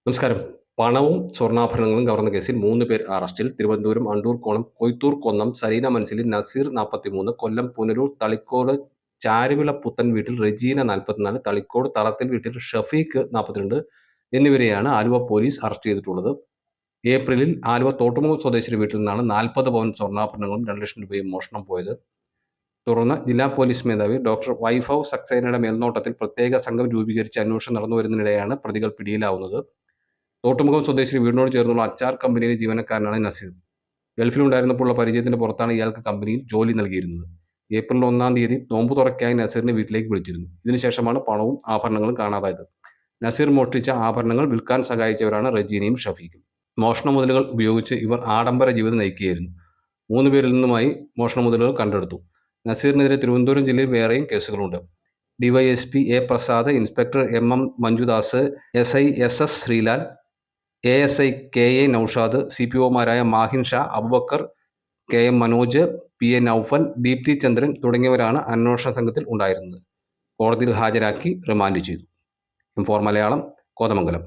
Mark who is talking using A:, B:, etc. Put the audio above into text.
A: നമസ്കാരം. പണവും സ്വർണ്ണാഭരണങ്ങളും കവർന്ന കേസിൽ 3 പേർ അറസ്റ്റിൽ. തിരുവനന്തപുരം അണ്ടൂർക്കോണം കൊയ്ത്തൂർ കൊന്നം സരീന മനസ്സിലിൽ നസീർ 43, കൊല്ലം പുനലൂർ തളിക്കോട് ചാരുവിള പുത്തൻ വീട്ടിൽ റെജീന 44, തളിക്കോട് തളത്തിൽ വീട്ടിൽ ഷഫീഖ് 42 എന്നിവരെയാണ് ആലുവ പോലീസ് അറസ്റ്റ് ചെയ്തിട്ടുള്ളത്. ഏപ്രിലിൽ ആലുവ തോട്ടുമുഖം സ്വദേശിയുടെ വീട്ടിൽ നിന്നാണ് 40 പവൻ സ്വർണ്ണാഭരണങ്ങളും 2 ലക്ഷം രൂപയും മോഷണം പോയത്. തുടർന്ന് ജില്ലാ പോലീസ് മേധാവി ഡോക്ടർ വൈഭവ് സക്സേനയുടെ മേൽനോട്ടത്തിൽ പ്രത്യേക സംഘം രൂപീകരിച്ച് അന്വേഷണം നടന്നുവരുന്നതിനിടെയാണ് പ്രതികൾ പിടിയിലാവുന്നത്. തോട്ടുമുഖം സ്വദേശി വീടിനോട് ചേർന്നുള്ള അച്ചാർ കമ്പനിയിലെ ജീവനക്കാരനാണ് നസീർ. ഗൾഫിലുണ്ടായിരുന്നപ്പോഴുള്ള പരിചയത്തിന്റെ പുറത്താണ് ഇയാൾക്ക് കമ്പനിയിൽ ജോലി നൽകിയിരുന്നത്. ഏപ്രിൽ 1-ാം തീയതി നോമ്പ് തുറയ്ക്കായി നസീറിനെ വീട്ടിലേക്ക് വിളിച്ചിരുന്നു. ഇതിനുശേഷമാണ് പണവും ആഭരണങ്ങളും കാണാതായത്. നസീർ മോഷ്ടിച്ച ആഭരണങ്ങൾ വിൽക്കാൻ സഹായിച്ചവരാണ് റജീനയും ഷഫീഖും. മോഷണ മുതലുകൾ ഉപയോഗിച്ച് ഇവർ ആഡംബര ജീവിതം നയിക്കുകയായിരുന്നു. 3 പേരിൽ നിന്നുമായി മോഷണ മുതലുകൾ കണ്ടെടുത്തു. നസീറിനെതിരെ തിരുവനന്തപുരം ജില്ലയിൽ വേറെയും കേസുകളുണ്ട്. DYSP A Prasad, inspector M Manjudas, SI SS Sreelal, ASI KA Noushad, CPOമാരായ മാഹിൻ ഷാ, അബുബക്കർ, KM മനോജ്, PA നൌഫൽ, ദീപ്തി ചന്ദ്രൻ തുടങ്ങിയവരാണ് അന്വേഷണ സംഘത്തിൽ ഉണ്ടായിരുന്നത്. കോടതിയിൽ ഹാജരാക്കി റിമാൻഡ് ചെയ്തു. M4 മലയാളം, കോതമംഗലം.